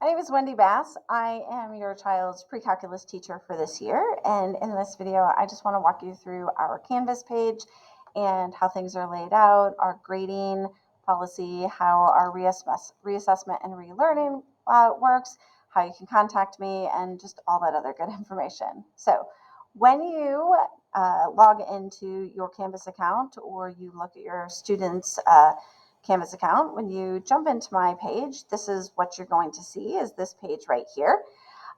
My name is Wendy Bass. I am your child's pre-calculus teacher for this year, and in this video I just want to walk you through our Canvas page and how things are laid out, our grading policy, how our reassessment and relearning works, how you can contact me, and just all that other good information. So when you log into your Canvas account or you look at your students' Canvas account, when you jump into my page, this is what you're going to see is this page right here.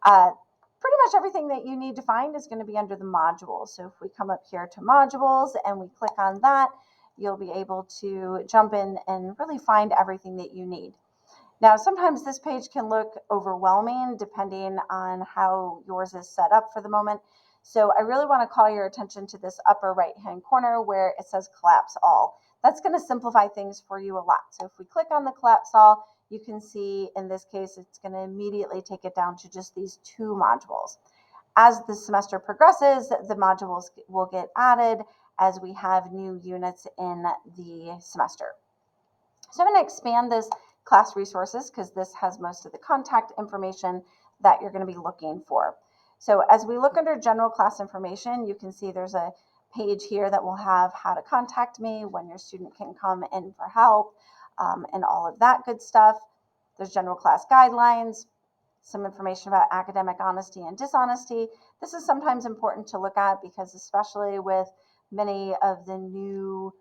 Pretty much everything that you need to find is going to be under the modules. So if we come up here to modules and we click on that, you'll be able to jump in and really find everything that you need. Now, sometimes this page can look overwhelming depending on how yours is set up for the moment. So I really want to call your attention to this upper right-hand corner where it says collapse all. That's going to simplify things for you a lot. So if we click on the collapse all, you can see in this case, it's going to immediately take it down to just these two modules. As the semester progresses, the modules will get added as we have new units in the semester. So I'm going to expand this class resources because this has most of the contact information that you're going to be looking for. So as we look under general class information, you can see there's a page here that will have how to contact me, when your student can come in for help, and all of that good stuff. There's general class guidelines, some information about academic honesty and dishonesty. This is sometimes important to look at because especially with many of the new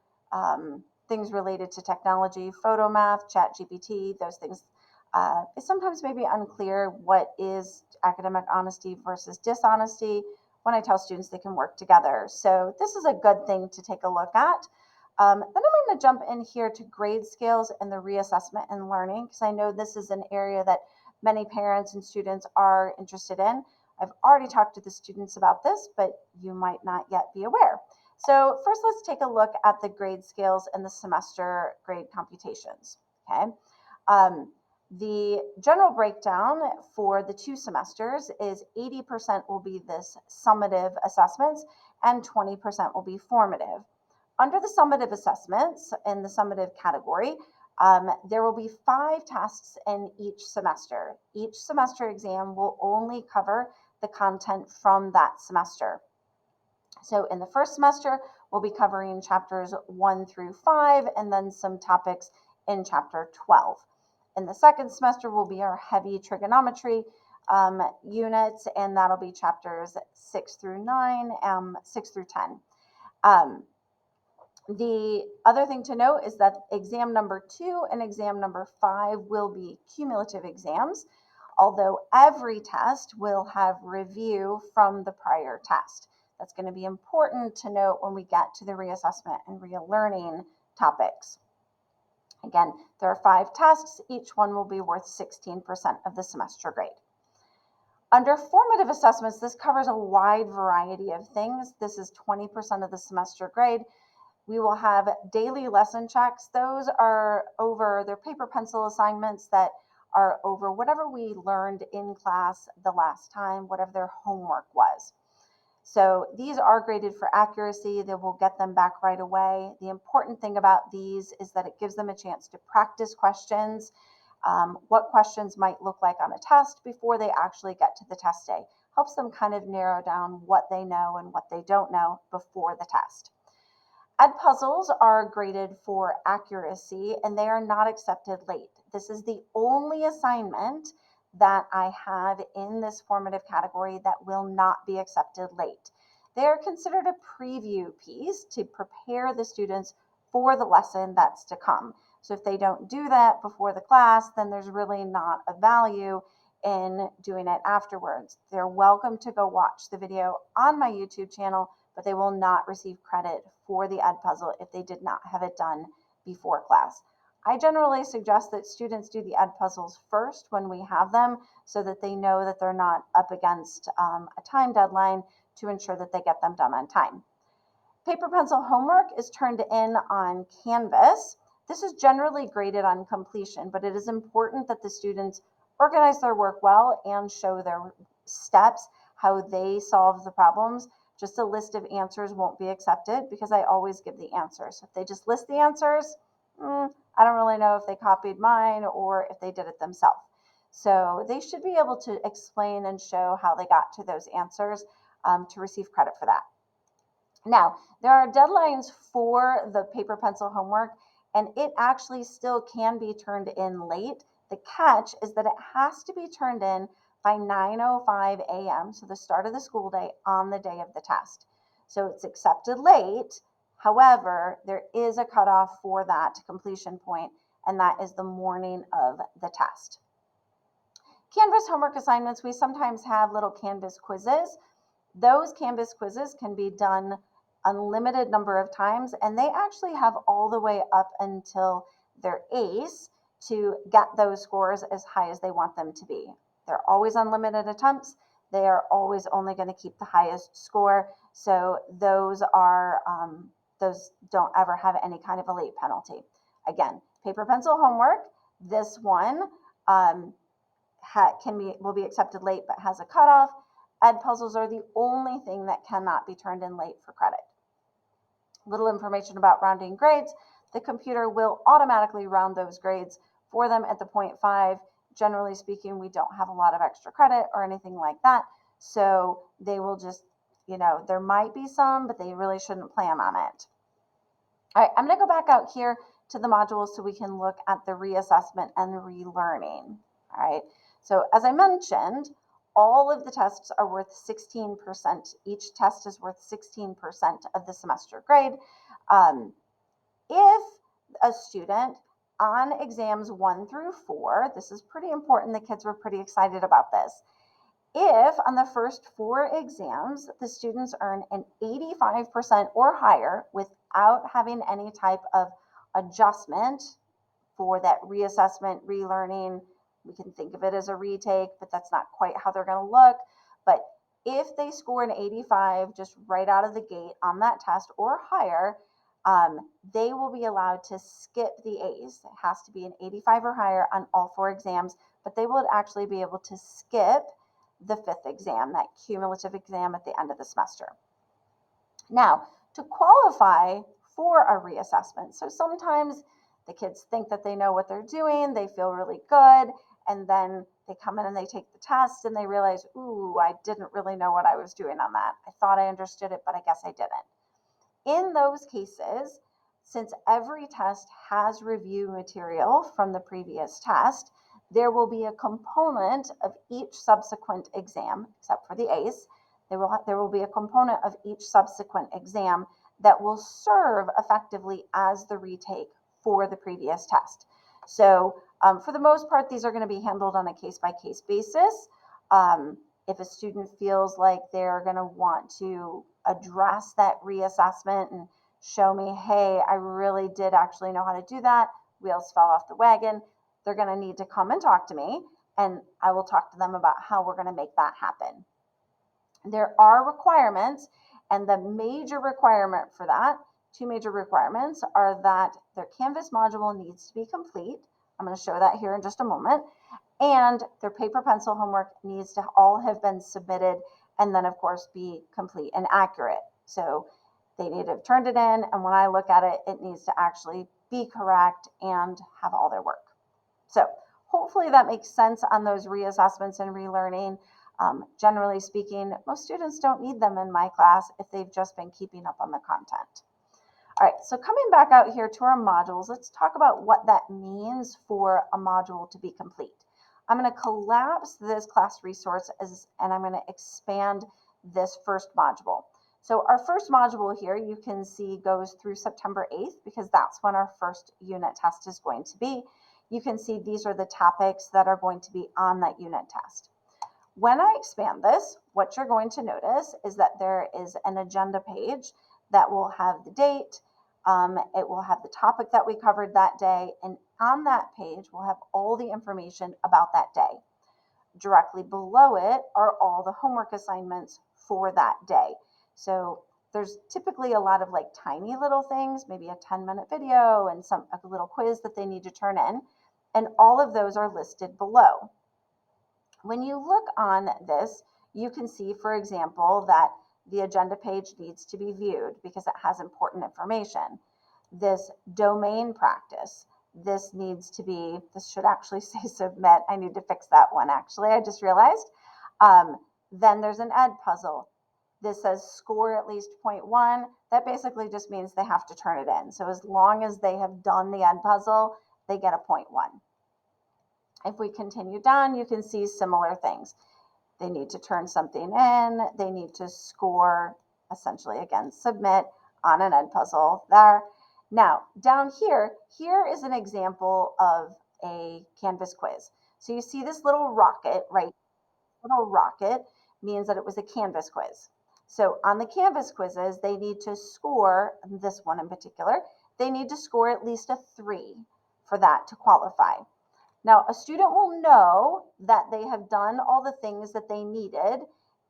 things related to technology, photo math, chat GPT, those things, it's sometimes maybe unclear what is academic honesty versus dishonesty when I tell students they can work together. So this is a good thing to take a look at. Then I'm going to jump in here to grade scales and the reassessment and learning because I know this is an area that many parents and students are interested in. I've already talked to the students about this, but you might not yet be aware. So first, let's take a look at the grade scales and the semester grade computations. Okay. The general breakdown for the two semesters is 80% will be this summative assessments and 20% will be formative. Under the summative assessments in the summative category, there will be 5 tasks in each semester. Each semester exam will only cover the content from that semester. So in the first semester, we'll be covering chapters 1 through 5 and then some topics in chapter 12. In the second semester will be our heavy trigonometry units, and that'll be chapters 6 through 9, 6 through 10. The other thing to note is that exam number 2 and exam number 5 will be cumulative exams, although every test will have review from the prior test. That's going to be important to note when we get to the reassessment and relearning topics. Again, there are 5 tests. Each one will be worth 16% of the semester grade. Under formative assessments, this covers a wide variety of things. This is 20% of the semester grade. We will have daily lesson checks. Those are over their paper pencil assignments that are over whatever we learned in class the last time, whatever their homework was. So these are graded for accuracy. They will get them back right away. The important thing about these is that it gives them a chance to practice questions, what questions might look like on a test before they actually get to the test day. Helps them kind of narrow down what they know and what they don't know before the test. Ed puzzles are graded for accuracy and they are not accepted late. This is the only assignment that I have in this formative category that will not be accepted late. They are considered a preview piece to prepare the students for the lesson that's to come. So if they don't do that before the class, then there's really not a value in doing it afterwards. They're welcome to go watch the video on my YouTube channel, but they will not receive credit for the Ed puzzle if they did not have it done before class. I generally suggest that students do the Ed puzzles first when we have them so that they know that they're not up against a time deadline to ensure that they get them done on time. Paper pencil homework is turned in on Canvas. This is generally graded on completion, but it is important that the students organize their work well and show their steps, how they solve the problems. Just a list of answers won't be accepted because I always give the answers. If they just list the answers, I don't really know if they copied mine or if they did it themselves. So they should be able to explain and show how they got to those answers to receive credit for that. Now, there are deadlines for the paper pencil homework, and it actually still can be turned in late. The catch is that it has to be turned in by 9:05 a.m., so the start of the school day on the day of the test. So it's accepted late. However, there is a cutoff for that completion point, and that is the morning of the test. Canvas homework assignments, we sometimes have little Canvas quizzes. Those Canvas quizzes can be done unlimited number of times, and they actually have all the way up until their ACE to get those scores as high as they want them to be. They're always unlimited attempts. They are always only going to keep the highest score. So those don't ever have any kind of a late penalty. Again, paper pencil homework, this one will be accepted late but has a cutoff. Ed puzzles are the only thing that cannot be turned in late for credit. Little information about rounding grades. The computer will automatically round those grades for them at the 0.5. Generally speaking, we don't have a lot of extra credit or anything like that. So they will just, there might be some, but they really shouldn't plan on it. All right, I'm going to go back out here to the modules so we can look at the reassessment and the relearning. All right, so as I mentioned, all of the tests are worth 16%. Each test is worth 16% of the semester grade. If a student on exams 1 through 4, this is pretty important, the kids were pretty excited about this. If on the first 4 exams, the students earn an 85% or higher without having any type of adjustment for that reassessment, relearning, we can think of it as a retake, but that's not quite how they're going to look. But if they score an 85 just right out of the gate on that test or higher, they will be allowed to skip the A's. It has to be an 85 or higher on all 4 exams, but they will actually be able to skip the 5th exam, that cumulative exam at the end of the semester. Now, to qualify for a reassessment, so sometimes the kids think that they know what they're doing, they feel really good, and then they come in and they take the test and they realize, ooh, I didn't really know what I was doing on that. I thought I understood it, but I guess I didn't. In those cases, since every test has review material from the previous test, there will be a component of each subsequent exam, except for the ACE, there will be a component of each subsequent exam that will serve effectively as the retake for the previous test. So for the most part, these are going to be handled on a case-by-case basis. If a student feels like they're going to want to address that reassessment and show me, hey, I really did actually know how to do that, wheels fell off the wagon, they're going to need to come and talk to me, and I will talk to them about how we're going to make that happen. There are requirements, and the major requirement for that, 2 major requirements, are that their Canvas module needs to be complete. I'm going to show that here in just a moment. And their paper pencil homework needs to all have been submitted and then, of course, be complete and accurate. So they need to have turned it in, and when I look at it, it needs to actually be correct and have all their work. So hopefully that makes sense on those reassessments and relearning. Generally speaking, most students don't need them in my class if they've just been keeping up on the content. All right, so coming back out here to our modules, let's talk about what that means for a module to be complete. I'm going to collapse this class resource and I'm going to expand this first module. So our first module here, you can see, goes through September 8th because that's when our first unit test is going to be. You can see these are the topics that are going to be on that unit test. When I expand this, what you're going to notice is that there is an agenda page that will have the date, it will have the topic that we covered that day, and on that page we'll have all the information about that day. Directly below it are all the homework assignments for that day. So there's typically a lot of like tiny little things, maybe a 10-minute video and a little quiz that they need to turn in, and all of those are listed below. When you look on this, you can see, for example, that the agenda page needs to be viewed because it has important information. This domain practice, this should actually say submit. I need to fix that one actually, I just realized. Then there's an ed puzzle. This says score at least 0.1. That basically just means they have to turn it in. So as long as they have done the ed puzzle, they get a 0.1. If we continue down, you can see similar things. They need to turn something in. They need to score, essentially, again, submit on an ed puzzle there. Now, down here is an example of a Canvas quiz. So you see this little rocket, right? Little rocket means that it was a Canvas quiz. So on the Canvas quizzes, they need to score, this one in particular, they need to score at least a 3 for that to qualify. Now, a student will know that they have done all the things that they needed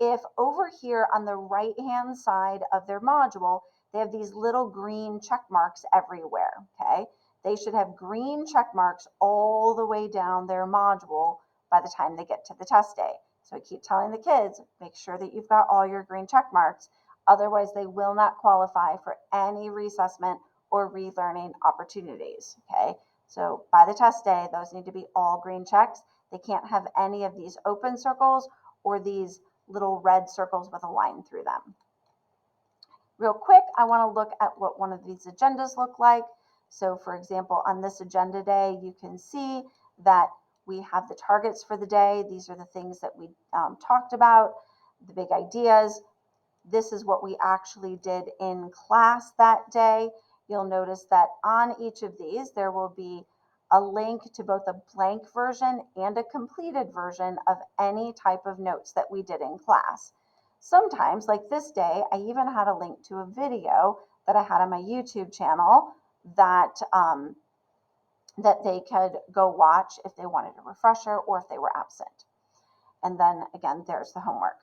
if over here on the right-hand side of their module, they have these little green check marks everywhere, okay? They should have green check marks all the way down their module by the time they get to the test day. So I keep telling the kids, make sure that you've got all your green check marks. Otherwise, they will not qualify for any reassessment or relearning opportunities, okay? So by the test day, those need to be all green checks. They can't have any of these open circles or these little red circles with a line through them. Real quick, I want to look at what one of these agendas look like. So for example, on this agenda day, you can see that we have the targets for the day. These are the things that we talked about, the big ideas. This is what we actually did in class that day. You'll notice that on each of these, there will be a link to both a blank version and a completed version of any type of notes that we did in class. Sometimes, like this day, I even had a link to a video that I had on my YouTube channel that, that they could go watch if they wanted a refresher or if they were absent. And then again, there's the homework.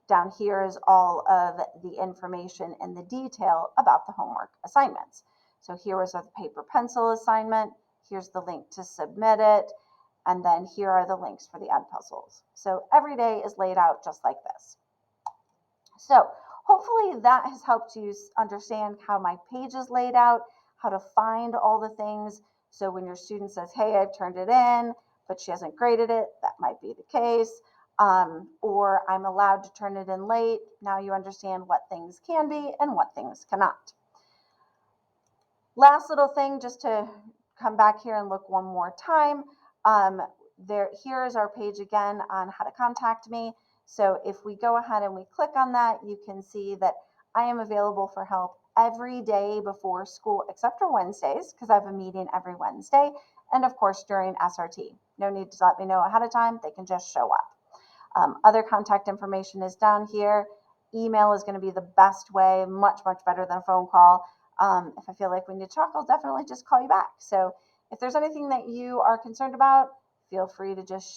Down here is all of the information and the detail about the homework assignments. So here is the paper pencil assignment. Here's the link to submit it. And then here are the links for the ed puzzles. So every day is laid out just like this. So hopefully that has helped you understand how my page is laid out, how to find all the things. So when your student says, hey, I've turned it in, but she hasn't graded it, that might be the case. Or I'm allowed to turn it in late. Now you understand what things can be and what things cannot. Last little thing, just to come back here and look one more time. Here is our page again on how to contact me. So if we go ahead and we click on that, you can see that I am available for help every day before school, except for Wednesdays, because I have a meeting every Wednesday. And of course, during SRT. No need to let me know ahead of time. They can just show up. Other contact information is down here. Email is going to be the best way, much, much better than a phone call. If I feel like we need to talk, I'll definitely just call you back. So if there's anything that you are concerned about, feel free to just